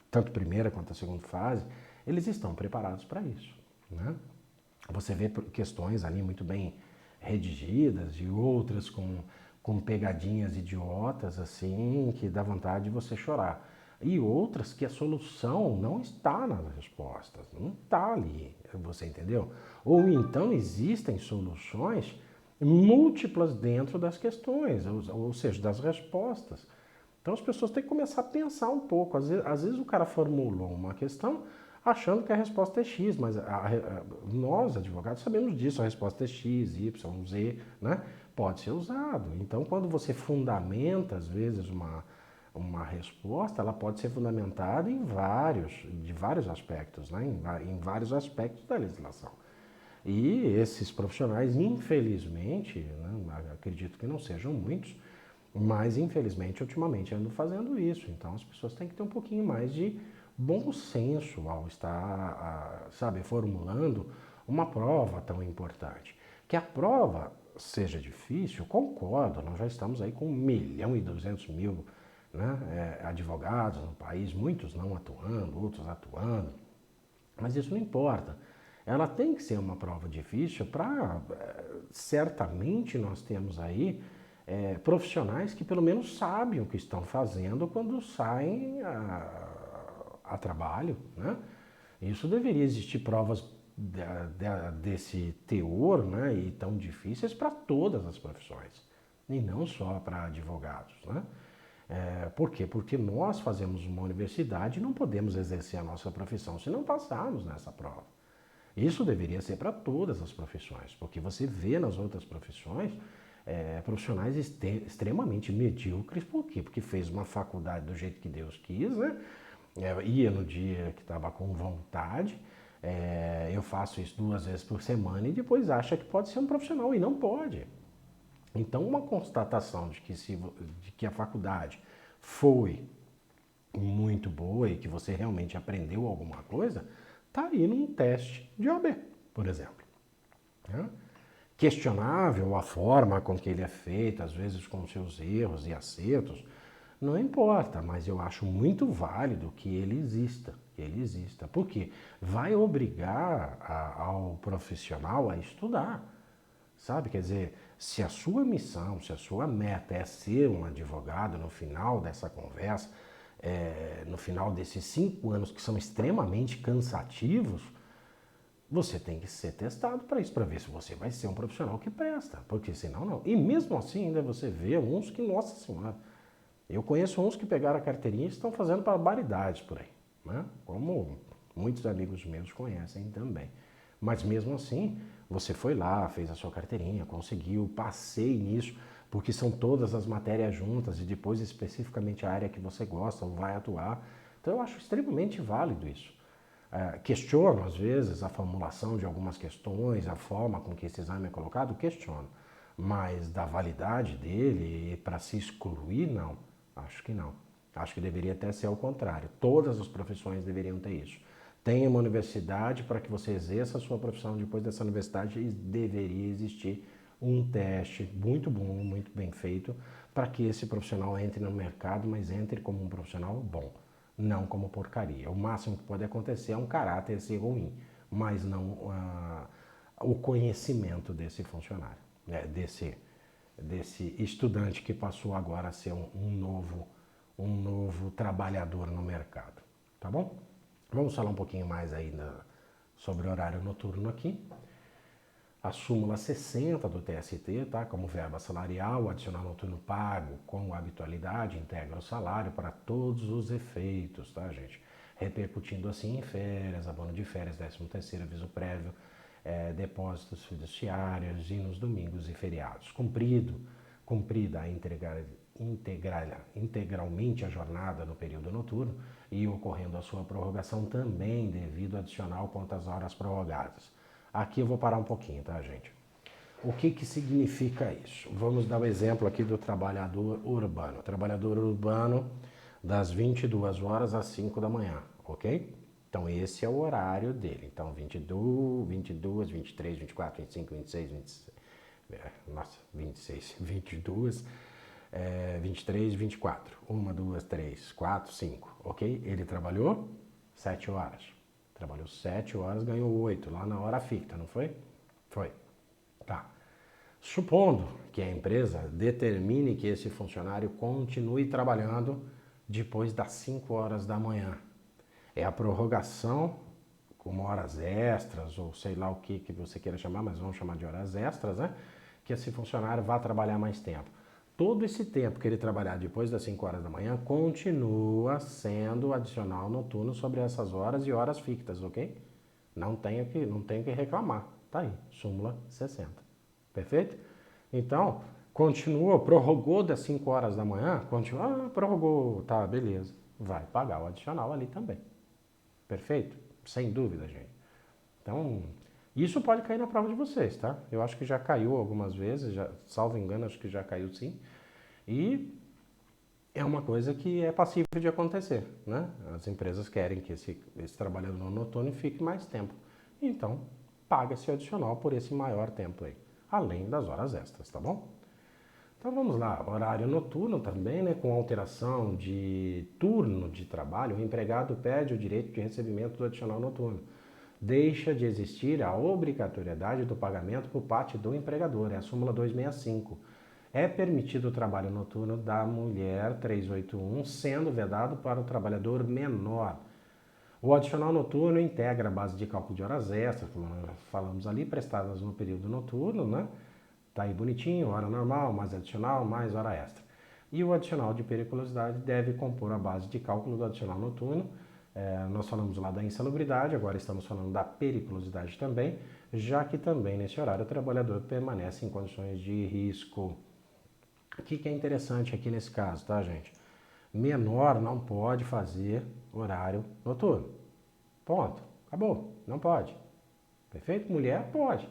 tanto primeira quanto a segunda fase, eles estão preparados para isso, né? Você vê questões ali muito bem redigidas e outras com pegadinhas idiotas, assim, que dá vontade de você chorar. E outras que a solução não está nas respostas, não está ali, você entendeu? Ou então existem soluções múltiplas dentro das questões, ou seja, das respostas. Então as pessoas têm que começar a pensar um pouco. Às vezes o cara formulou uma questão achando que a resposta é X, mas nós, advogados, sabemos disso, a resposta é X, Y, Z, né? Pode ser usado. Então, quando você fundamenta, às vezes, uma resposta, ela pode ser fundamentada de vários aspectos, né? Em vários aspectos da legislação. E esses profissionais, infelizmente, né, acredito que não sejam muitos, mas infelizmente ultimamente andam fazendo isso. Então as pessoas têm que ter um pouquinho mais de bom senso ao estar, sabe, formulando uma prova tão importante. Que a prova seja difícil, concordo, nós já estamos aí com 1.200.000, né, advogados no país, muitos não atuando, outros atuando, mas isso não importa. Ela tem que ser uma prova difícil para, certamente nós temos aí profissionais que pelo menos sabem o que estão fazendo quando saem a trabalho, né? Isso deveria existir provas desse teor, né, e tão difíceis para todas as profissões, e não só para advogados, né? Por quê? Porque nós fazemos uma universidade e não podemos exercer a nossa profissão se não passarmos nessa prova. Isso deveria ser para todas as profissões, porque você vê nas outras profissões profissionais extremamente medíocres. Por quê? Porque fez uma faculdade do jeito que Deus quis, né? Ia no dia que estava com vontade. Eu faço isso 2 vezes por semana e depois acha que pode ser um profissional e não pode. Então, uma constatação de que a faculdade foi muito boa e que você realmente aprendeu alguma coisa, está aí num teste de OAB, por exemplo. Né? Questionável a forma com que ele é feito, às vezes com seus erros e acertos, não importa, mas eu acho muito válido que ele exista, porque vai obrigar ao profissional a estudar, sabe? Quer dizer, se a sua missão, se a sua meta é ser um advogado no final dessa conversa, no final desses 5 anos que são extremamente cansativos, você tem que ser testado para isso, para ver se você vai ser um profissional que presta, porque senão não. E mesmo assim ainda você vê uns que, nossa senhora, eu conheço uns que pegaram a carteirinha e estão fazendo barbaridades por aí, né? Como muitos amigos meus conhecem também. Mas mesmo assim, você foi lá, fez a sua carteirinha, conseguiu, passei nisso, porque são todas as matérias juntas e depois especificamente a área que você gosta ou vai atuar. Então eu acho extremamente válido isso. Questiono, às vezes, a formulação de algumas questões, a forma com que esse exame é colocado, questiono. Mas da validade dele para se excluir, não. Acho que não. Acho que deveria até ser ao contrário. Todas as profissões deveriam ter isso. Tenha uma universidade para que você exerça a sua profissão. Depois dessa universidade deveria existir um teste muito bom, muito bem feito, para que esse profissional entre no mercado, mas entre como um profissional bom, não como porcaria. O máximo que pode acontecer é um caráter ser ruim, mas não o conhecimento desse funcionário, né? desse estudante que passou agora a ser um novo trabalhador no mercado, tá bom? Vamos falar um pouquinho mais ainda sobre o horário noturno aqui. A súmula 60 do TST, tá? Como verba salarial, o adicional noturno pago com habitualidade integra o salário para todos os efeitos, tá, gente? Repercutindo assim em férias, abono de férias, 13º, aviso prévio, depósitos fiduciários e nos domingos e feriados. Cumprida integralmente a jornada no período noturno e ocorrendo a sua prorrogação também devido adicional quanto às horas prorrogadas. Aqui eu vou parar um pouquinho, tá, gente? O que que significa isso? Vamos dar o exemplo aqui do trabalhador urbano. Trabalhador urbano das 22 horas às 5 da manhã, ok? Então esse é o horário dele. Então 22, 23, 24, 25, 26, 26, nossa, 26, 22, 23, 24. 1, 2, 3, 4, 5, ok? Ele trabalhou 7 horas. Trabalhou 7 horas, ganhou 8 lá na hora fixa, não foi? Foi. Tá. Supondo que a empresa determine que esse funcionário continue trabalhando depois das 5 horas da manhã. É a prorrogação com horas extras, ou sei lá o que você queira chamar, mas vamos chamar de horas extras, né? Que esse funcionário vá trabalhar mais tempo. Todo esse tempo que ele trabalhar depois das 5 horas da manhã continua sendo adicional noturno sobre essas horas e horas fictas, ok? Não tem que reclamar. Tá aí, súmula 60. Perfeito? Então, continua, prorrogou das 5 horas da manhã, continua, prorrogou, tá, beleza. Vai pagar o adicional ali também. Perfeito? Sem dúvida, gente. Então, isso pode cair na prova de vocês, tá? Eu acho que já caiu algumas vezes, já, salvo engano, acho que já caiu sim. E é uma coisa que é passível de acontecer, né? As empresas querem que esse trabalhador noturno fique mais tempo. Então, paga-se adicional por esse maior tempo aí, além das horas extras, tá bom? Então vamos lá, horário noturno também, né? Com alteração de turno de trabalho, o empregado perde o direito de recebimento do adicional noturno. Deixa de existir a obrigatoriedade do pagamento por parte do empregador, é a súmula 265. É permitido o trabalho noturno da mulher 381, sendo vedado para o trabalhador menor. O adicional noturno integra a base de cálculo de horas extras, como nós falamos ali, prestadas no período noturno, né? Tá aí bonitinho, hora normal, mais adicional, mais hora extra. E o adicional de periculosidade deve compor a base de cálculo do adicional noturno. Nós falamos lá da insalubridade, agora estamos falando da periculosidade também, já que também nesse horário o trabalhador permanece em condições de risco. O que é interessante aqui nesse caso, tá, gente? Menor não pode fazer horário noturno. Ponto. Acabou. Não pode. Perfeito? Mulher pode.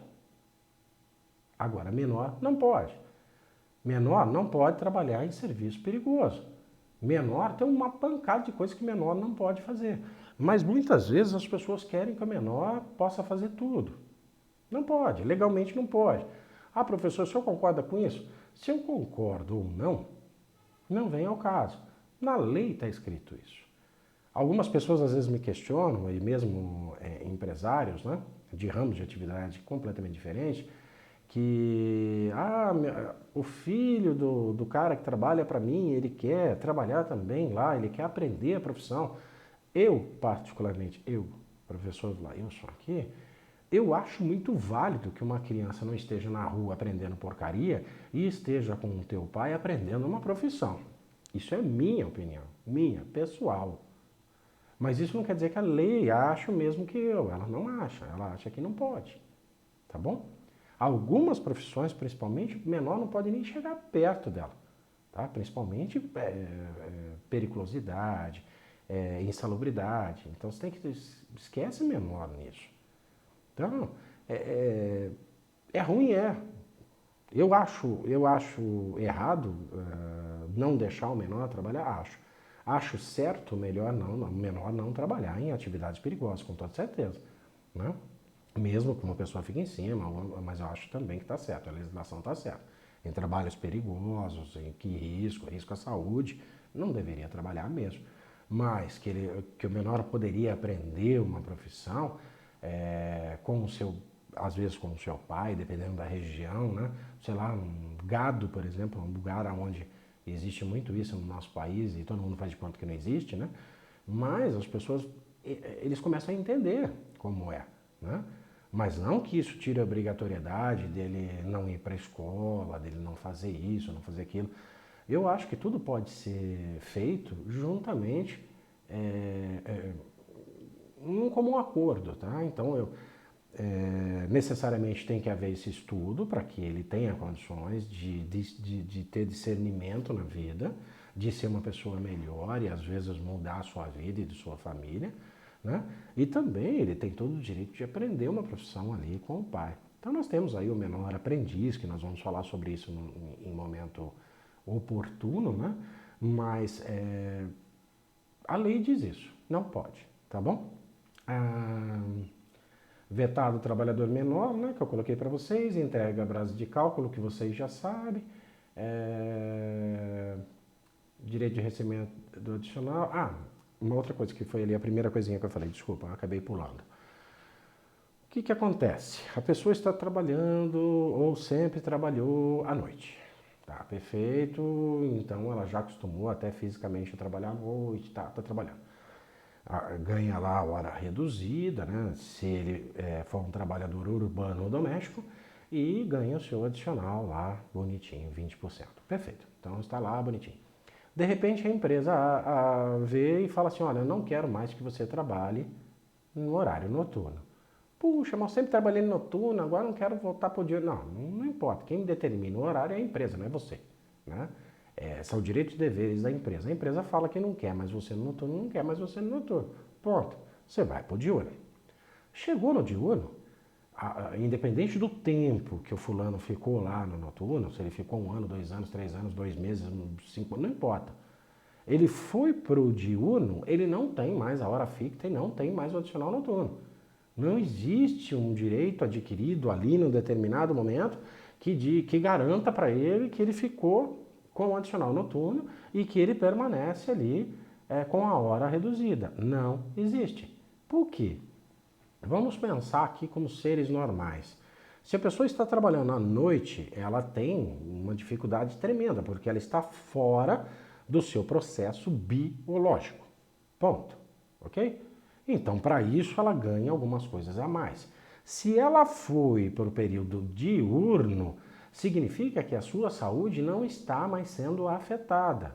Agora, menor não pode. Menor não pode trabalhar em serviço perigoso. Menor tem uma pancada de coisas que menor não pode fazer. Mas muitas vezes as pessoas querem que a menor possa fazer tudo. Não pode, legalmente não pode. Ah, professor, o senhor concorda com isso? Se eu concordo ou não, não vem ao caso. Na lei está escrito isso. Algumas pessoas às vezes me questionam, e mesmo empresários, né, de ramos de atividade completamente diferentes, que o filho do cara que trabalha para mim, ele quer trabalhar também lá, ele quer aprender a profissão. Eu, particularmente, professor Lailson aqui, eu acho muito válido que uma criança não esteja na rua aprendendo porcaria e esteja com o teu pai aprendendo uma profissão. Isso é minha opinião, minha, pessoal. Mas isso não quer dizer que a lei acha o mesmo que eu. Ela não acha, ela acha que não pode. Tá bom? Algumas profissões, principalmente, o menor não pode nem chegar perto dela. Tá? Principalmente periculosidade, insalubridade. Então você tem que esquece menor nisso. Então, é ruim, é. Eu acho errado não deixar o menor trabalhar, acho. Acho certo, melhor não, menor não trabalhar em atividades perigosas, com toda certeza. Né? Mesmo que uma pessoa fique em cima, mas eu acho também que está certo, a legislação está certa. Em trabalhos perigosos, em que risco à saúde, não deveria trabalhar mesmo. Mas que o menor poderia aprender uma profissão com o seu, às vezes com o seu pai, dependendo da região, né? Sei lá, um gado, por exemplo, um lugar onde existe muito isso no nosso país e todo mundo faz de conta que não existe, né? Mas as pessoas, eles começam a entender como é, né? Mas não que isso tire a obrigatoriedade dele não ir para a escola, dele não fazer isso, não fazer aquilo. Eu acho que tudo pode ser feito juntamente, como um acordo, tá? Então, necessariamente tem que haver esse estudo para que ele tenha condições de ter discernimento na vida, de ser uma pessoa melhor e às vezes mudar a sua vida e de sua família, né? E também ele tem todo o direito de aprender uma profissão ali com o pai. Então nós temos aí o menor aprendiz, que nós vamos falar sobre isso em momento oportuno, né? Mas a lei diz isso, não pode, tá bom? Vetado o trabalhador menor, né, que eu coloquei para vocês, entrega a base de cálculo, que vocês já sabem, direito de recebimento do adicional. Uma outra coisa que foi ali, a primeira coisinha que eu falei, desculpa, eu acabei pulando. O que acontece? A pessoa está trabalhando ou sempre trabalhou à noite. Tá, perfeito, então ela já acostumou até fisicamente a trabalhar à noite, tá trabalhando. Ganha lá a hora reduzida, né? Se ele for um trabalhador urbano ou doméstico, e ganha o seu adicional lá, bonitinho, 20%. Perfeito, então está lá bonitinho. De repente a empresa vê e fala assim, olha, eu não quero mais que você trabalhe no horário noturno. Puxa, mas eu sempre trabalhei no noturno, agora não quero voltar para o dia. Não importa, quem determina o horário é a empresa, não é você, né? São direitos e deveres da empresa. A empresa fala que não quer mais você no noturno, não quer mais você no noturno. Ponto. Você vai para o diurno. Chegou no diurno, independente do tempo que o fulano ficou lá no noturno, se ele ficou 1 ano, 2 anos, 3 anos, 2 meses, 5 anos, não importa. Ele foi para o diurno, ele não tem mais a hora fixa e não tem mais o adicional noturno. Não existe um direito adquirido ali num determinado momento que garanta para ele que ele ficou com o adicional noturno e que ele permanece ali com a hora reduzida. Não existe. Por quê? Vamos pensar aqui como seres normais. Se a pessoa está trabalhando à noite, ela tem uma dificuldade tremenda, porque ela está fora do seu processo biológico. Ponto. Ok? Então, para isso, ela ganha algumas coisas a mais. Se ela foi para o período diurno, significa que a sua saúde não está mais sendo afetada.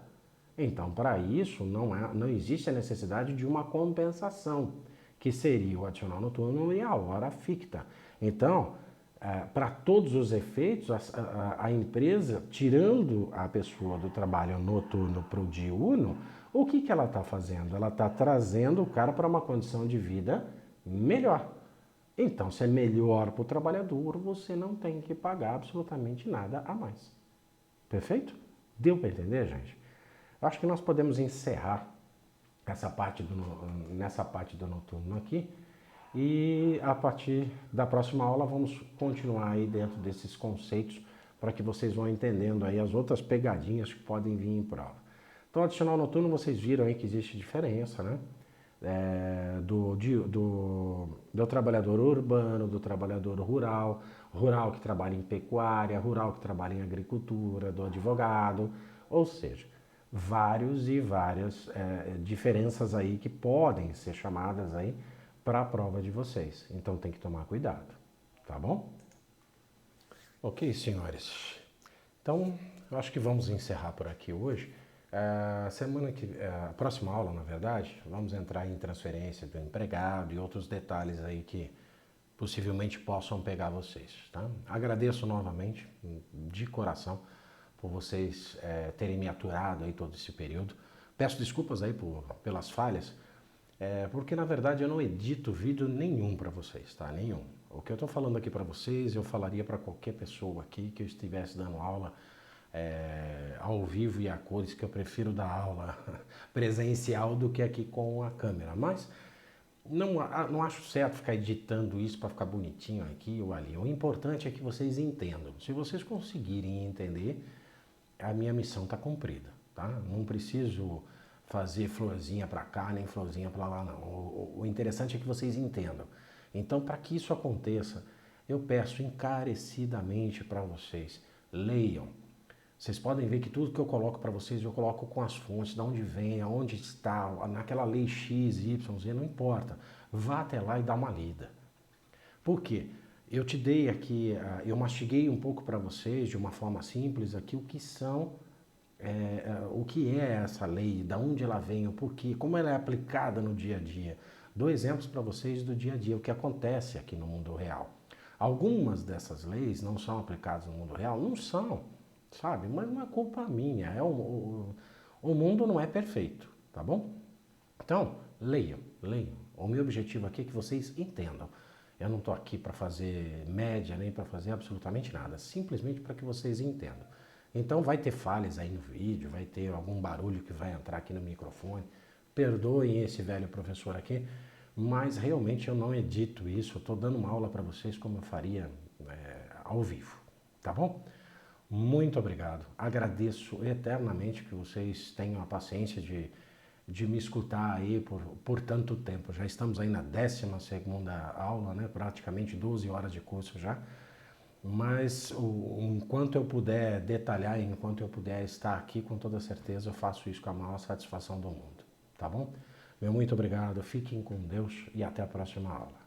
Então, para isso, não existe a necessidade de uma compensação, que seria o adicional noturno e a hora ficta. Então, para todos os efeitos, a empresa, tirando a pessoa do trabalho noturno para o diurno, o que ela está fazendo? Ela está trazendo o cara para uma condição de vida melhor. Então, se é melhor para o trabalhador, você não tem que pagar absolutamente nada a mais. Perfeito? Deu para entender, gente? Eu acho que nós podemos encerrar nessa parte do noturno aqui. E a partir da próxima aula vamos continuar aí dentro desses conceitos para que vocês vão entendendo aí as outras pegadinhas que podem vir em prova. Então, adicional noturno, vocês viram aí que existe diferença, né? Do trabalhador urbano, do trabalhador rural, rural que trabalha em pecuária, rural que trabalha em agricultura, do advogado, ou seja, várias diferenças aí que podem ser chamadas aí para a prova de vocês. Então tem que tomar cuidado, tá bom? Ok, senhores. Então, eu acho que vamos encerrar por aqui hoje. A próxima aula, na verdade, vamos entrar em transferência do empregado e outros detalhes aí que possivelmente possam pegar vocês, tá? Agradeço novamente, de coração, por vocês terem me aturado aí todo esse período. Peço desculpas aí pelas falhas, porque na verdade eu não edito vídeo nenhum para vocês, tá? Nenhum. O que eu estou falando aqui para vocês, eu falaria para qualquer pessoa aqui que eu estivesse dando aula ao vivo e a cores, que eu prefiro dar aula presencial do que aqui com a câmera. Mas não acho certo ficar editando isso para ficar bonitinho aqui ou ali. O importante é que vocês entendam. Se vocês conseguirem entender, a minha missão está cumprida, tá? Não preciso fazer florzinha para cá, nem florzinha para lá, não. O interessante é que vocês entendam. Então, para que isso aconteça, eu peço encarecidamente para vocês, leiam. Vocês podem ver que tudo que eu coloco para vocês, eu coloco com as fontes, de onde vem, aonde está, naquela lei X, Y, Z, não importa. Vá até lá e dá uma lida. Por quê? Eu te dei aqui, eu mastiguei um pouco para vocês, de uma forma simples, aqui o que é essa lei, de onde ela vem, o porquê, como ela é aplicada no dia a dia. Dou exemplos para vocês do dia a dia, o que acontece aqui no mundo real. Algumas dessas leis não são aplicadas no mundo real? Não são, sabe? Mas não é culpa minha, o mundo não é perfeito, tá bom? Então, leiam, leiam. O meu objetivo aqui é que vocês entendam. Eu não estou aqui para fazer média, nem para fazer absolutamente nada, simplesmente para que vocês entendam. Então vai ter falhas aí no vídeo, vai ter algum barulho que vai entrar aqui no microfone. Perdoem esse velho professor aqui, mas realmente eu não edito isso, eu estou dando uma aula para vocês como eu faria ao vivo, tá bom? Muito obrigado, agradeço eternamente que vocês tenham a paciência de me escutar aí por tanto tempo. Já estamos aí na 12ª aula, né? Praticamente 12 horas de curso já. Mas enquanto eu puder detalhar, enquanto eu puder estar aqui, com toda certeza eu faço isso com a maior satisfação do mundo, tá bom? Meu muito obrigado, fiquem com Deus e até a próxima aula.